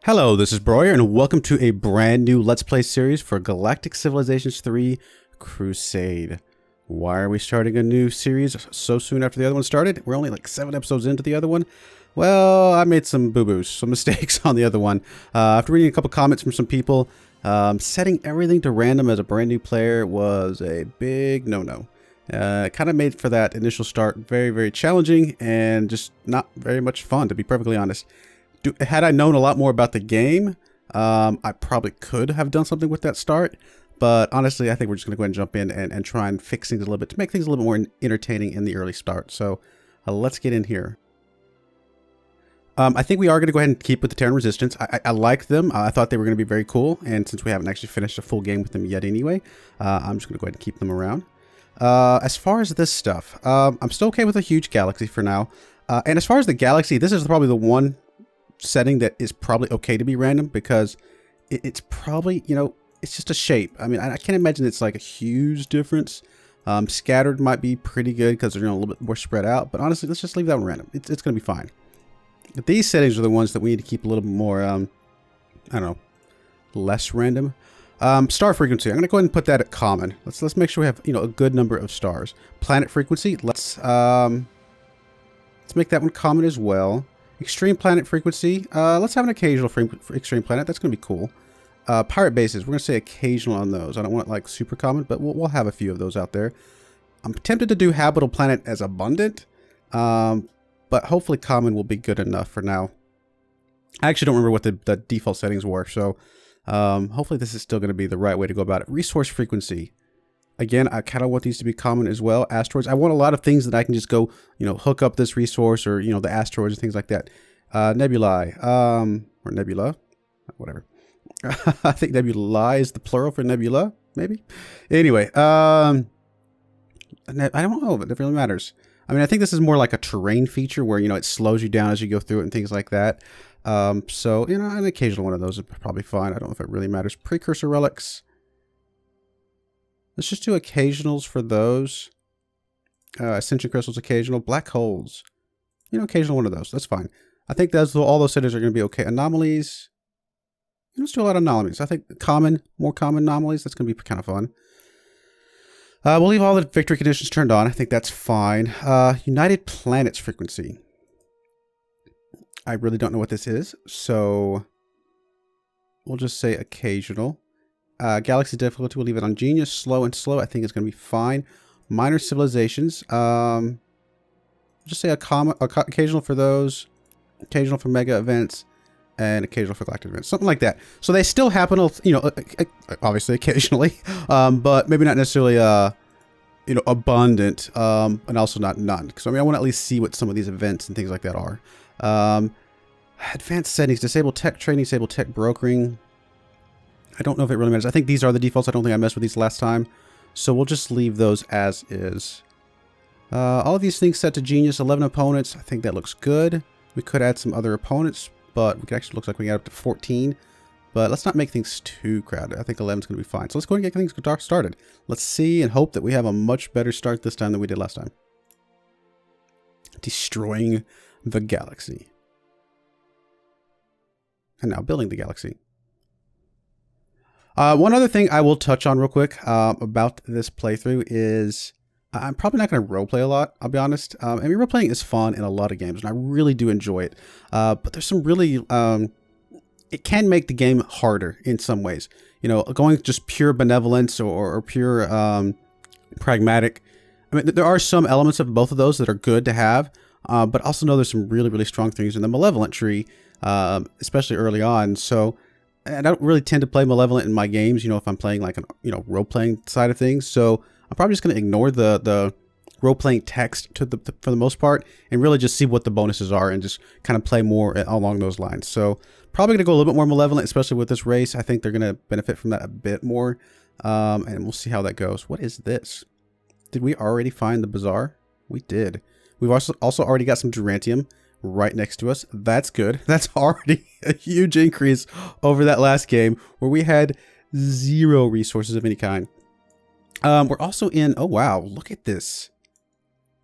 Hello, this is Broyar, and welcome to a brand new Let's Play series for Galactic Civlization 3 Crusade. Why are we starting a new series so soon after the other one started? We're only like 7 episodes into the other one. Well, I made some boo-boos, some mistakes on the other one. After reading a couple comments from some people, setting everything to random as a brand new player was a big no-no. It kind of made for that initial start very, very challenging and just not very much fun, to be perfectly honest. Had I known a lot more about the game, I probably could have done something with that start. But honestly, I think we're just going to go ahead and jump in and try and fix things a little bit to make things a little bit more entertaining in the early start. So let's get in here. I think we are going to go ahead and keep with the Terran Resistance. I like them. I thought they were going to be very cool. And since we haven't actually finished a full game with them yet anyway, I'm just going to go ahead and keep them around. As far as this stuff, I'm still okay with a huge galaxy for now. And as far as the galaxy, this is probably the one setting that is probably okay to be random, because it's probably, you know, it's just a shape. I mean, I can't imagine it's like a huge difference. Scattered might be pretty good because they're, you know, a little bit more spread out, but honestly, let's just leave that one random. It's going to be fine. But these settings are the ones that we need to keep a little bit more, I don't know, less random. Star frequency, I'm going to go ahead and put that at common. Let's make sure we have, you know, a good number of stars. Planet frequency, let's make that one common as well. Extreme planet frequency, let's have an occasional extreme planet. That's going to be cool. Pirate bases, we're going to say occasional on those. I don't want like super common, but we'll have a few of those out there. I'm tempted to do habitable planet as abundant, but hopefully common will be good enough for now. I actually don't remember what the default settings were, so hopefully this is still going to be the right way to go about it. Resource frequency. Again, I kind of want these to be common as well. Asteroids. I want a lot of things that I can just go, you know, hook up this resource, or, you know, the asteroids and things like that. Nebulae, or nebula, whatever. I think nebulae is the plural for nebula, maybe. Anyway, I don't know, but it really matters. I mean, I think this is more like a terrain feature where, you know, it slows you down as you go through it and things like that. So, you know, an occasional one of those is probably fine. I don't know if it really matters. Precursor relics. Let's just do occasionals for those. Ascension crystals, occasional. Black holes. You know, occasional one of those. That's fine. I think all those settings are going to be okay. Anomalies. Let's do a lot of anomalies. I think common, more common anomalies. That's going to be kind of fun. We'll leave all the victory conditions turned on. I think that's fine. United Planets frequency. I really don't know what this is, so we'll just say occasional. Galaxy difficulty, we'll leave it on genius. Slow and slow, I think it's going to be fine. Minor civilizations, just say occasional for those, occasional for mega events, and occasional for galactic events, something like that. So they still happen, you know, obviously occasionally, but maybe not necessarily, you know, abundant, and also not none. So I mean, I want to at least see what some of these events and things like that are. Advanced settings, disable tech trading, disable tech brokering. I don't know if it really matters. I think these are the defaults. I don't think I messed with these last time. So we'll just leave those as is. All of these things set to genius. 11 opponents. I think that looks good. We could add some other opponents, but we could actually looks like we got up to 14. But let's not make things too crowded. I think 11 is going to be fine. So let's go ahead and get things started. Let's see and hope that we have a much better start this time than we did last time. Destroying the galaxy. And now building the galaxy. One other thing I will touch on real quick about this playthrough is I'm probably not going to roleplay a lot, I'll be honest. I mean, roleplaying is fun in a lot of games, and I really do enjoy it. But there's some really... it can make the game harder in some ways. You know, going just pure benevolence or pure pragmatic. I mean, there are some elements of both of those that are good to have, but also know there's some really, really strong things in the malevolent tree, especially early on. So... I don't really tend to play malevolent in my games, you know, if I'm playing like an, you know, role-playing side of things. So I'm probably just going to ignore the role-playing text for the most part, and really just see what the bonuses are and just kind of play more along those lines. So probably going to go a little bit more malevolent, especially with this race. I think they're going to benefit from that a bit more, and we'll see how that goes. What is this? Did we already find the bazaar? We did. We've also already got some Durantium right next to us. That's good. That's already a huge increase over that last game where we had 0 resources of any kind. We're also in, oh wow, look at this.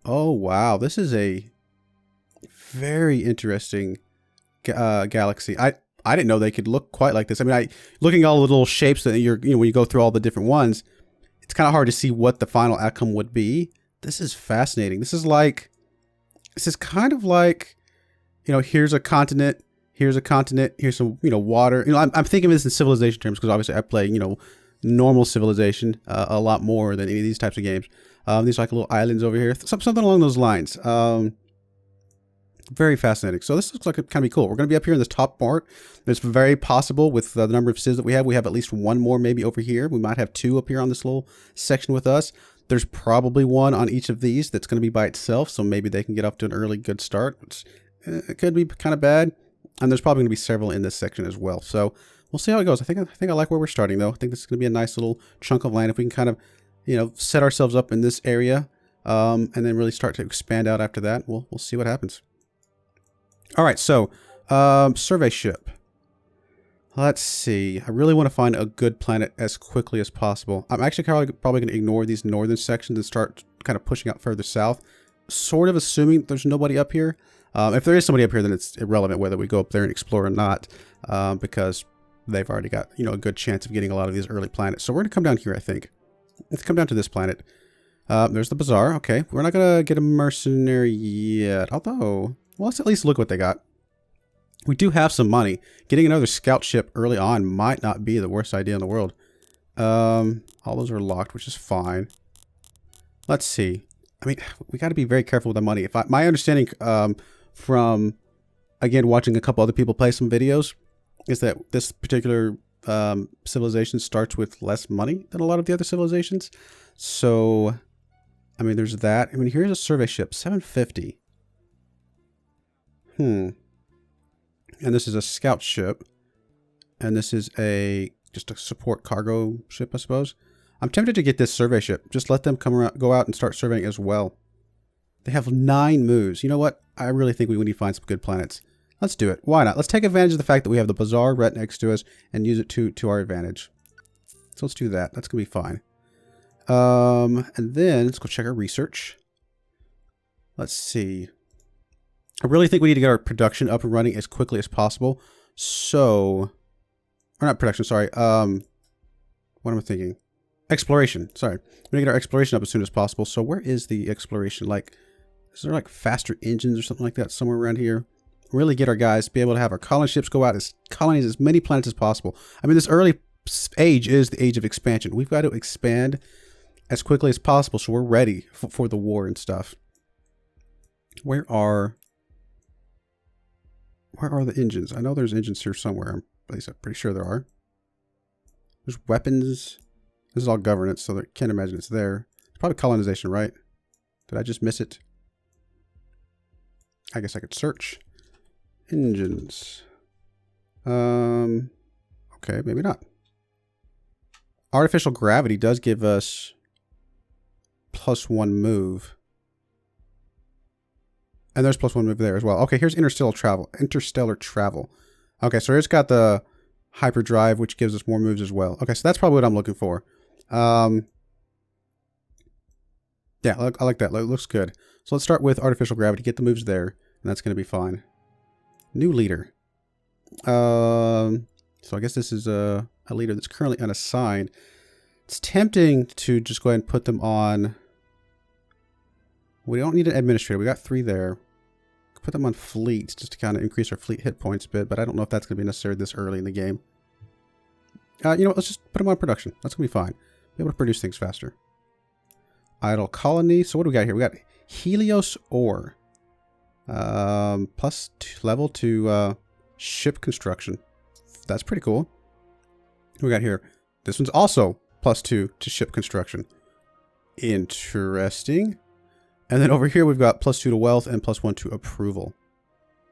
Oh wow, this is a very interesting galaxy. I didn't know they could look quite like this. I mean, looking at all the little shapes that when you go through all the different ones, it's kind of hard to see what the final outcome would be. This is fascinating. This is kind of like, here's a continent, here's some, water. I'm thinking of this in civilization terms because obviously I play, normal civilization a lot more than any of these types of games. These are like little islands over here, something along those lines. Very fascinating. So this looks like it can be cool. We're going to be up here in this top part. It's very possible with the number of civs that we have at least one more maybe over here. We might have two up here on this little section with us. There's probably one on each of these that's going to be by itself, so maybe they can get off to an early good start. It could be kind of bad, and there's probably going to be several in this section as well. So we'll see how it goes. I think I like where we're starting, though. I think this is going to be a nice little chunk of land if we can kind of, set ourselves up in this area, and then really start to expand out after that. We'll see what happens. All right, so survey ship. Let's see. I really want to find a good planet as quickly as possible. I'm actually probably going to ignore these northern sections and start kind of pushing out further south, sort of assuming there's nobody up here. If there is somebody up here, then it's irrelevant whether we go up there and explore or not, because they've already got, a good chance of getting a lot of these early planets. So we're going to come down here, I think. Let's come down to this planet. There's the bazaar. Okay, we're not going to get a mercenary yet, although, well, let's at least look what they got. We do have some money. Getting another scout ship early on might not be the worst idea in the world. All those are locked, which is fine. Let's see. I mean, we got to be very careful with the money. My understanding from, again, watching a couple other people play some videos is that this particular civilization starts with less money than a lot of the other civilizations. So, I mean, there's that. I mean, here's a survey ship, 750. And this is a scout ship. And this is just a support cargo ship, I suppose. I'm tempted to get this survey ship. Just let them go out and start surveying as well. They have 9 moves. You know what? I really think we need to find some good planets. Let's do it. Why not? Let's take advantage of the fact that we have the bazaar right next to us and use it to our advantage. So let's do that. That's going to be fine. And then let's go check our research. Let's see. I really think we need to get our production up and running as quickly as possible. So, or not production, sorry. What am I thinking? Exploration, sorry. We need to get our exploration up as soon as possible. So where is the exploration? Is there faster engines or something like that somewhere around here? Really get our guys to be able to have our colony ships go out as colonies as many planets as possible. I mean, this early age is the age of expansion. We've got to expand as quickly as possible so we're ready for the war and stuff. Where are the engines? I know there's engines here somewhere. At least I'm pretty sure there are. There's weapons. This is all governance, so I can't imagine it's there. It's probably colonization, right? Did I just miss it? I guess I could search. Engines. Okay, maybe not. Artificial gravity does give us +1 move. And there's +1 move there as well. Okay, here's interstellar travel. Okay, so here's got the hyperdrive, which gives us more moves as well. Okay, so that's probably what I'm looking for. Yeah, I like that. It looks good. So let's start with artificial gravity. Get the moves there, and that's going to be fine. New leader. So I guess this is a leader that's currently unassigned. It's tempting to just go ahead and put them on. We don't need an administrator. We got 3 there. Put them on fleets just to kind of increase our fleet hit points a bit, but I don't know if that's going to be necessary this early in the game. You know what? Let's just put them on production. That's going to be fine. Be able to produce things faster. Idle colony. So what do we got here? We got Helios ore. Plus level to ship construction. That's pretty cool. What we got here? This one's also +2 to ship construction. Interesting. And then over here we've got +2 to wealth and +1 to approval.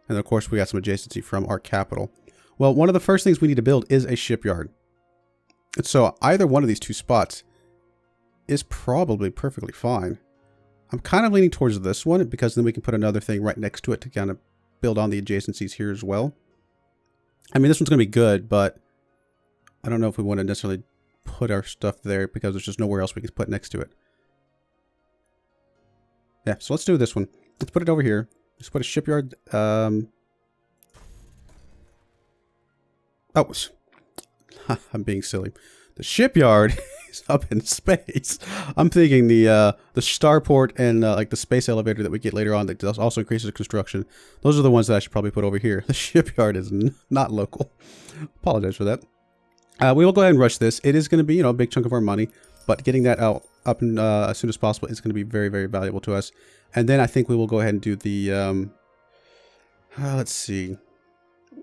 And of course we got some adjacency from our capital. Well, one of the first things we need to build is a shipyard. And so either one of these 2 spots is probably perfectly fine. I'm kind of leaning towards this one because then we can put another thing right next to it to kind of build on the adjacencies here as well. I mean, this one's going to be good, but I don't know if we want to necessarily put our stuff there because there's just nowhere else we can put next to it. Yeah, so let's do this one. Let's put it over here. Let's put a shipyard. Oh, I'm being silly. The shipyard is up in space. I'm thinking the starport and like the space elevator that we get later on that does also increases construction. Those are the ones that I should probably put over here. The shipyard is not local. Apologize for that. We will go ahead and rush this. It is going to be, you know, a big chunk of our money, but getting that out up and as soon as possible is going to be very, very valuable to us. And then I think we will go ahead and do the let's see.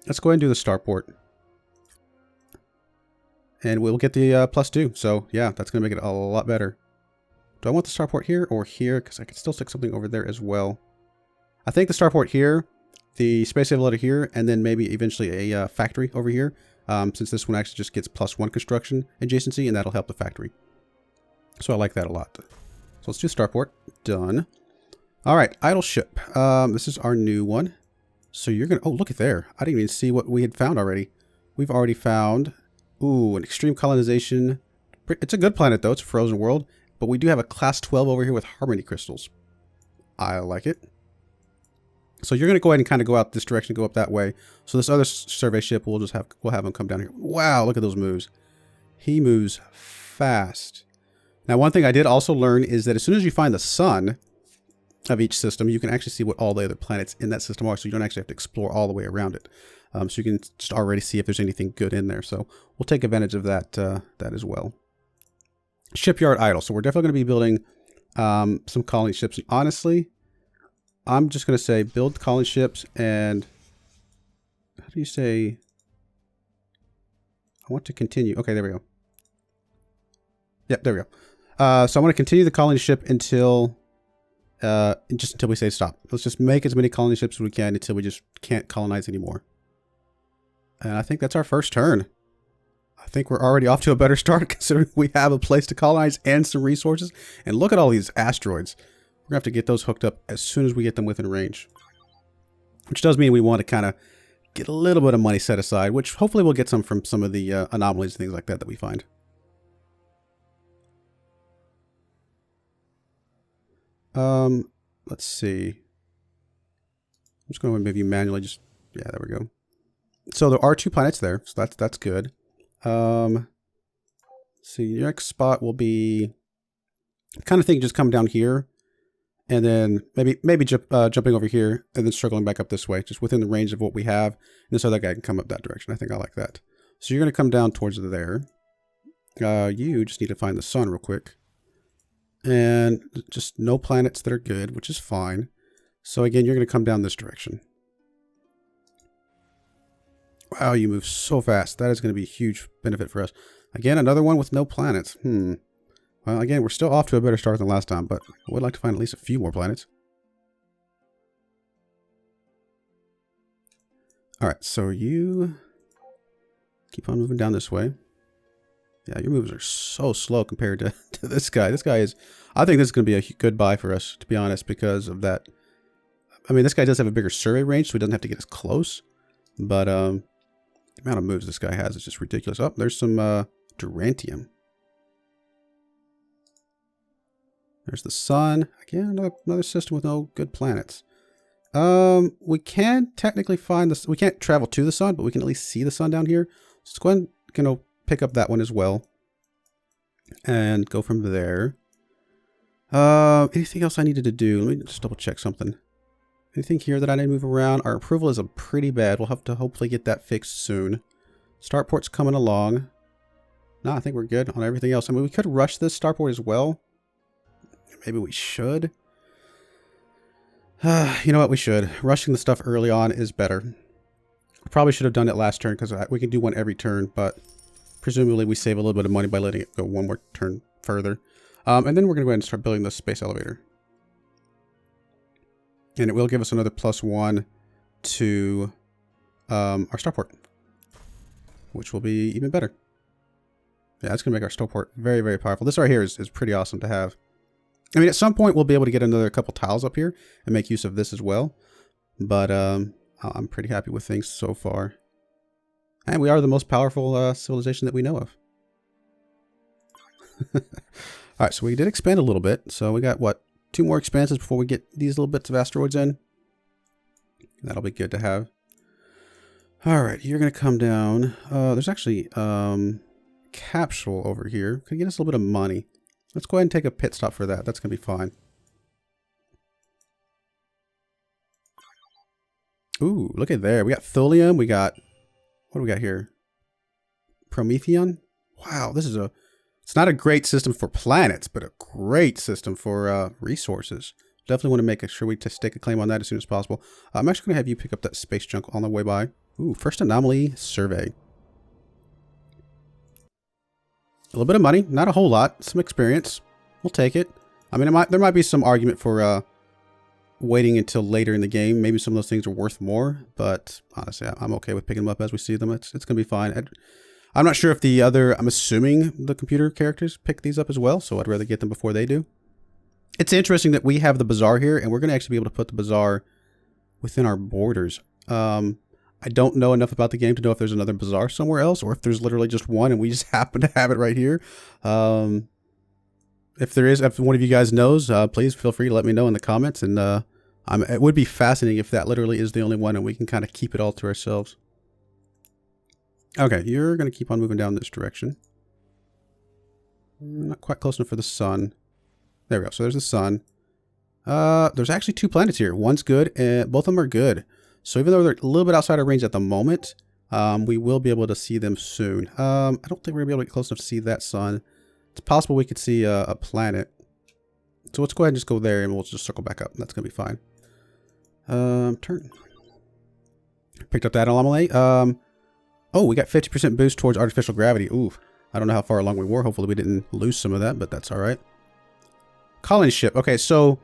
Let's go ahead and do the starport. And we'll get the +2. So, yeah, that's going to make it a lot better. Do I want the starport here or here? Because I could still stick something over there as well. I think the starport here, the space elevator here, and then maybe eventually a factory over here. Since this one actually just gets +1 construction adjacency, and that'll help the factory. So I like that a lot. So let's do starport. Done. All right, idle ship. This is our new one. So you're going to... Oh, look at there. I didn't even see what we had found already. We've already found... Ooh, an extreme colonization. It's a good planet, though. It's a frozen world. But we do have a class 12 over here with harmony crystals. I like it. So you're going to go ahead and kind of go out this direction, go up that way. So this other survey ship, we'll have him come down here. Wow, look at those moves. He moves fast. Now, one thing I did also learn is that as soon as you find the sun of each system, you can actually see what all the other planets in that system are. So you don't actually have to explore all the way around it. So you can just already see if there's anything good in there. So we'll take advantage of that that as well. Shipyard idle. So we're definitely going to be building some colony ships. And honestly, I'm just going to say build colony ships and how do you say? I want to continue. Okay, there we go. Yep, there we go. So I want to continue the colony ship until just until we say stop. Let's just make as many colony ships as we can until we just can't colonize anymore. And I think that's our first turn. I think we're already off to a better start considering we have a place to colonize and some resources. And look at all these asteroids. We're going to have to get those hooked up as soon as we get them within range. Which does mean we want to kind of get a little bit of money set aside, which hopefully we'll get some from some of the anomalies and things like that we find. Let's see. I'm just going to maybe manually just... Yeah, there we go. So there are 2 planets there, so that's good. So your next spot will be kind of think just come down here, and then maybe jumping over here, and then struggling back up this way, just within the range of what we have. And this other guy can come up that direction. I think I like that. So you're going to come down towards there. You just need to find the sun real quick, and just no planets that are good, which is fine. So again, you're going to come down this direction. Wow, you move so fast. That is going to be a huge benefit for us. Again, another one with no planets. Well, again, we're still off to a better start than last time, but I would like to find at least a few more planets. Alright, so you keep on moving down this way. Yeah, your moves are so slow compared to this guy. This guy is... I think this is going to be a good buy for us, to be honest, because of that. I mean, this guy does have a bigger survey range, so he doesn't have to get as close. But, the amount of moves this guy has is just ridiculous. Oh, there's some Durantium. There's the sun. Again, another system with no good planets. We can technically find this. We can't travel to the sun, but we can at least see the sun down here. So let's go ahead and pick up that one as well. And go from there. Anything else I needed to do? Let me just double check something. Anything here that I need to move around? Our approval is pretty bad. We'll have to hopefully get that fixed soon. Starport's coming along. No, I think we're good on everything else. I mean, we could rush this starport as well. Maybe we should. You know what? We should. Rushing the stuff early on is better. Probably should have done it last turn because we can do one every turn, but presumably we save a little bit of money by letting it go one more turn further. And then we're going to go ahead and start building the space elevator. And it will give us another +1 to our starport, which will be even better. Yeah, it's going to make our starport very, very powerful. This right here is pretty awesome to have. I mean, at some point, we'll be able to get another couple tiles up here and make use of this as well. But I'm pretty happy with things so far. And we are the most powerful civilization that we know of. All right, so we did expand a little bit. So we got, what, 2 more expanses before we get these little bits of asteroids in. That'll be good to have. All right, you're going to come down. There's actually capsule over here. Could get us a little bit of money. Let's go ahead and take a pit stop for that. That's going to be fine. Ooh, look at there. We got thulium. We got, what do we got here? Promethean. Wow, this is it's not a great system for planets, but a great system for resources. Definitely want to make sure we stake a claim on that as soon as possible. I'm actually going to have you pick up that space junk on the way by. Ooh, first anomaly survey. A little bit of money, not a whole lot. Some experience. We'll take it. I mean, there might be some argument for waiting until later in the game. Maybe some of those things are worth more, but honestly, I'm okay with picking them up as we see them. It's going to be fine. I'm not sure if I'm assuming the computer characters pick these up as well, so I'd rather get them before they do. It's interesting that we have the bazaar here, and we're going to actually be able to put the bazaar within our borders. I don't know enough about the game to know if there's another bazaar somewhere else, or if there's literally just one and we just happen to have it right here. If there is, if one of you guys knows, please feel free to let me know in the comments, and it would be fascinating if that literally is the only one and we can kind of keep it all to ourselves. Okay, you're going to keep on moving down this direction. Not quite close enough for the sun. There we go. So there's the sun. There's actually 2 planets here. One's good, and both of them are good. So even though they're a little bit outside our range at the moment, we will be able to see them soon. I don't think we're going to be able to get close enough to see that sun. It's possible we could see a planet. So let's go ahead and just go there, and we'll just circle back up. That's going to be fine. Turn. Picked up that anomaly. Oh, we got 50% boost towards artificial gravity. Ooh, I don't know how far along we were. Hopefully we didn't lose some of that, but that's all right. Colony ship. Okay, so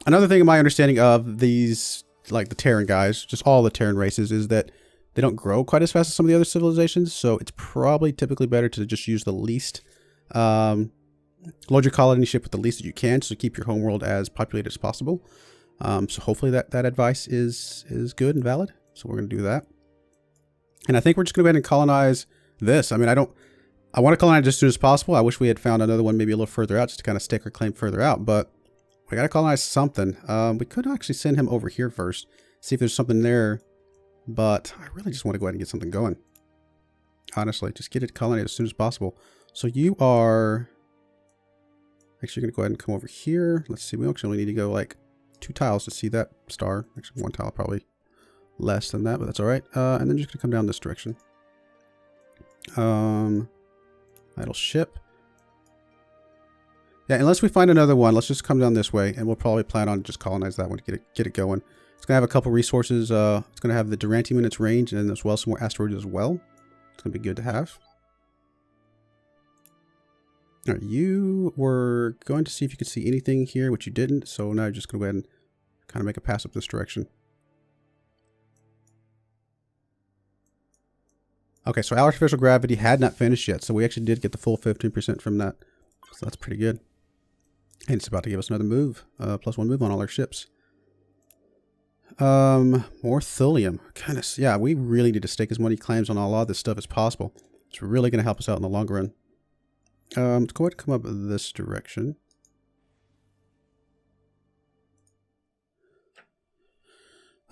another thing in my understanding of these, like the Terran guys, just all the Terran races, is that they don't grow quite as fast as some of the other civilizations. So it's probably typically better to just use the least, load your colony ship with the least that you can, so keep your homeworld as populated as possible. So hopefully that advice is good and valid. So we're going to do that. And I think we're just going to go ahead and colonize this. I mean, I want to colonize as soon as possible. I wish we had found another one maybe a little further out just to kind of stake our claim further out. But we got to colonize something. We could actually send him over here first. See if there's something there. But I really just want to go ahead and get something going. Honestly, just get it colonized as soon as possible. So you are actually going to go ahead and come over here. Let's see. We actually only need to go like 2 tiles to see that star. Actually, 1 tile probably. Less than that, but that's all right. And then just gonna come down this direction. Idle ship. Yeah, unless we find another one, let's just come down this way, and we'll probably plan on just colonize that one to get it going. It's gonna have a couple resources. It's gonna have the Durantium in its range, and then as well some more asteroids as well. It's gonna be good to have. All right, you were going to see if you could see anything here, which you didn't. So now you're just gonna go ahead and kind of make a pass up this direction. Okay, so artificial gravity had not finished yet, so we actually did get the full 15% from that. So that's pretty good. And it's about to give us another move, +1 move on all our ships. More thulium. Goodness, yeah, we really need to stake as many claims on a lot of this stuff as possible. It's really going to help us out in the long run. Let's go ahead and come up this direction.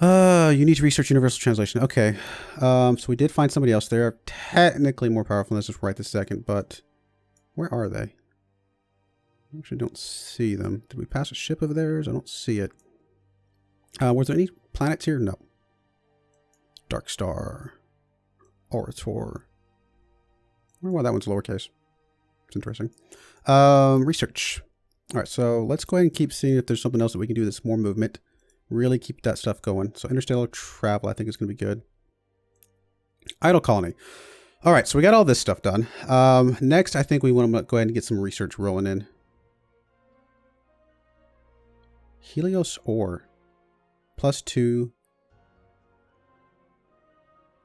You need to research universal translation. Okay. So we did find somebody else. They're technically more powerful than us right this second, but where are they? I actually don't see them. Did we pass a ship of theirs? I don't see it. Was there any planets here? No. Dark Star. Orator. I wonder why that one's lowercase. It's interesting. Research. All right, so let's go ahead and keep seeing if there's something else that we can do that's more movement. Really keep that stuff going. So interstellar travel, I think, is going to be good. Idle colony. All right, so we got all this stuff done. Next, I think we want to go ahead and get some research rolling in. Helios ore. +2.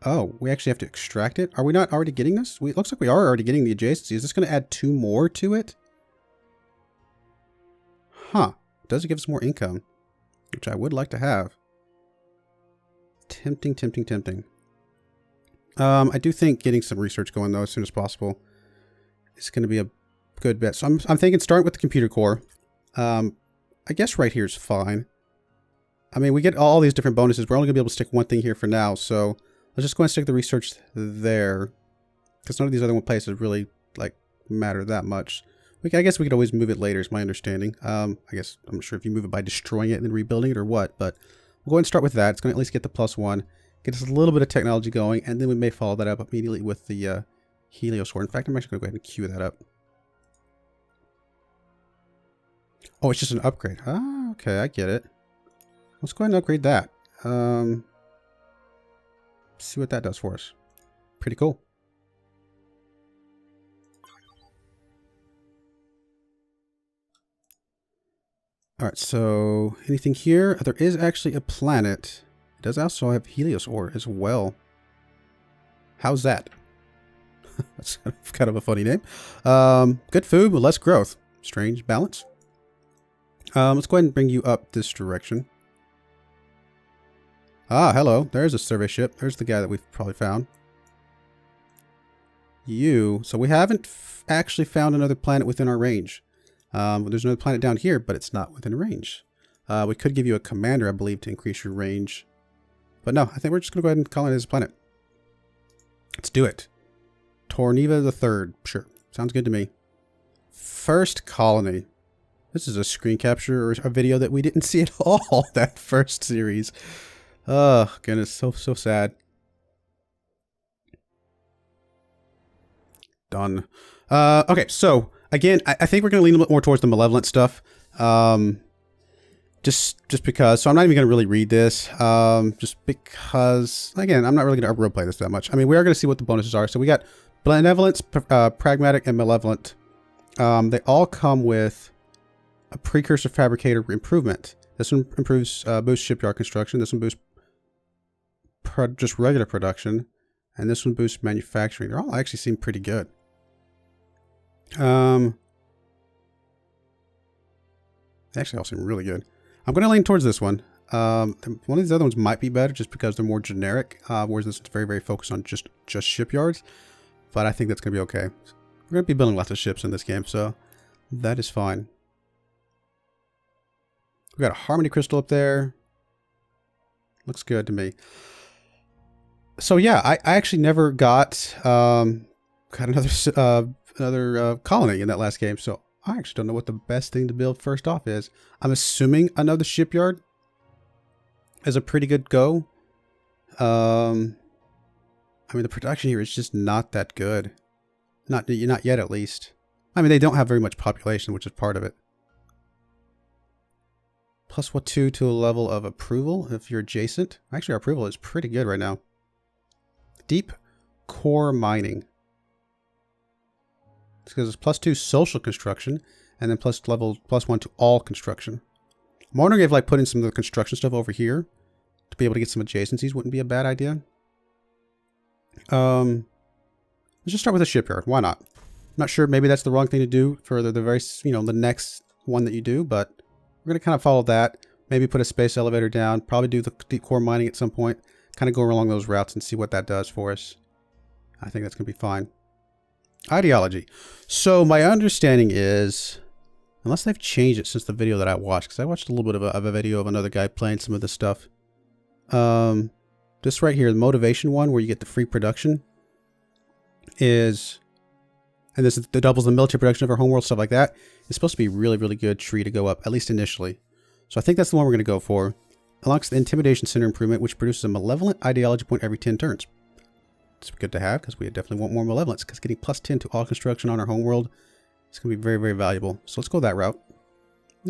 Oh, we actually have to extract it? Are we not already getting this? It looks like we are already getting the adjacency. Is this going to add 2 more to it? Huh. Does it give us more income? Which I would like to have. Tempting, tempting, tempting. I do think getting some research going, though, as soon as possible is going to be a good bet. So I'm thinking start with the computer core. I guess right here is fine. I mean, we get all these different bonuses. We're only going to be able to stick one thing here for now. So Let's just go and stick the research there, because none of these other places really like matter that much. I guess we could always move it later, is my understanding. I guess I'm not sure if you move it by destroying it and then rebuilding it or what, but we'll go ahead and start with that. It's going to at least get the +1, get us a little bit of technology going, and then we may follow that up immediately with the Heliosaur. In fact, I'm actually going to go ahead and queue that up. Oh, it's just an upgrade. Ah, okay, I get it. Let's go ahead and upgrade that. See what that does for us. Pretty cool. Alright, so anything here? There is actually a planet. It does also have Heliosaur as well. How's that? That's kind of a funny name. Good food, but less growth. Strange balance. Let's go ahead and bring you up this direction. Ah, hello. There's a survey ship. There's the guy that we've probably found. So we haven't actually found another planet within our range. There's another planet down here, but it's not within range. We could give you a commander, I believe, to increase your range. But no, I think we're just going to go ahead and call it as a planet. Let's do it. Torniva the Third. Sure. Sounds good to me. First colony. This is a screen capture or a video that we didn't see at all, that first series. Oh, goodness. So sad. Done. Okay, so again, I think we're going to lean a little bit more towards the malevolent stuff. Just because. So I'm not even going to really read this. Just because, again, I'm not really going to roleplay this that much. I mean, we are going to see what the bonuses are. So we got benevolence, pragmatic, and malevolent. They all come with a precursor fabricator improvement. This one improves boosts shipyard construction. This one boosts just regular production, and this one boosts manufacturing. They all actually seem pretty good. They actually all seem really good. I'm going to lean towards this one. One of these other ones might be better just because they're more generic, whereas this is very, very focused on just shipyards. But I think that's going to be okay. We're going to be building lots of ships in this game, so that is fine. We got a Harmony Crystal up there. Looks good to me. So yeah, I actually never got another colony in that last game, so I actually don't know what the best thing to build first off is. I'm assuming another shipyard is a pretty good go. I mean, the production here is just not that good. Not yet, at least. I mean, they don't have very much population, which is part of it. +2 to a level of approval if you're adjacent. Actually, our approval is pretty good right now. Deep core mining. It's because it's +2 social construction, and then +1 to all construction. I'm wondering if like putting some of the construction stuff over here to be able to get some adjacencies wouldn't be a bad idea. Let's just start with a shipyard. Why not? I'm not sure. Maybe that's the wrong thing to do for the very, the next one that you do, but we're going to kind of follow that. Maybe put a space elevator down. Probably do the deep core mining at some point. Kind of go along those routes and see what that does for us. I think that's going to be fine. Ideology. So my understanding is, unless they've changed it since the video that I watched, because I watched a little bit of a video of another guy playing some of this stuff. This right here, the motivation one, where you get the free production, is, and this doubles the military production of our homeworld, stuff like that. It's supposed to be a really, really good tree to go up, at least initially. So I think that's the one we're going to go for. Unlocks the Intimidation Center improvement, which produces a malevolent ideology point every 10 turns. It's good to have, because we definitely want more malevolence, because getting +10 to all construction on our homeworld is going to be very, very valuable. So let's go that route.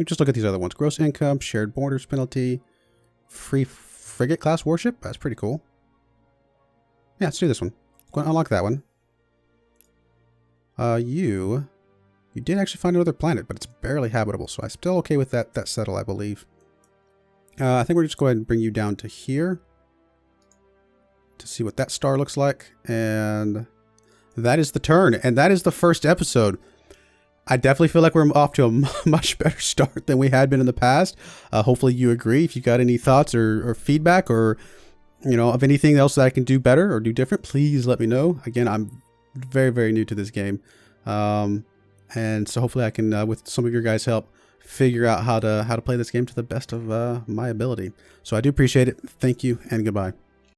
Just look at these other ones. Gross income, shared borders penalty, free frigate class warship. That's pretty cool. Yeah, let's do this one. Go and unlock that one. You did actually find another planet, but it's barely habitable, so I'm still okay with that settle, I believe. I think we're just going to bring you down to here to see what that star looks like. And that is the turn. And that is the first episode. I definitely feel like we're off to a much better start than we had been in the past. Hopefully you agree. If you got any thoughts or feedback or, of anything else that I can do better or do different, please let me know. Again, I'm very, very new to this game. And so hopefully I can, with some of your guys' help, figure out how to play this game to the best of my ability. So I do appreciate it. Thank you and goodbye.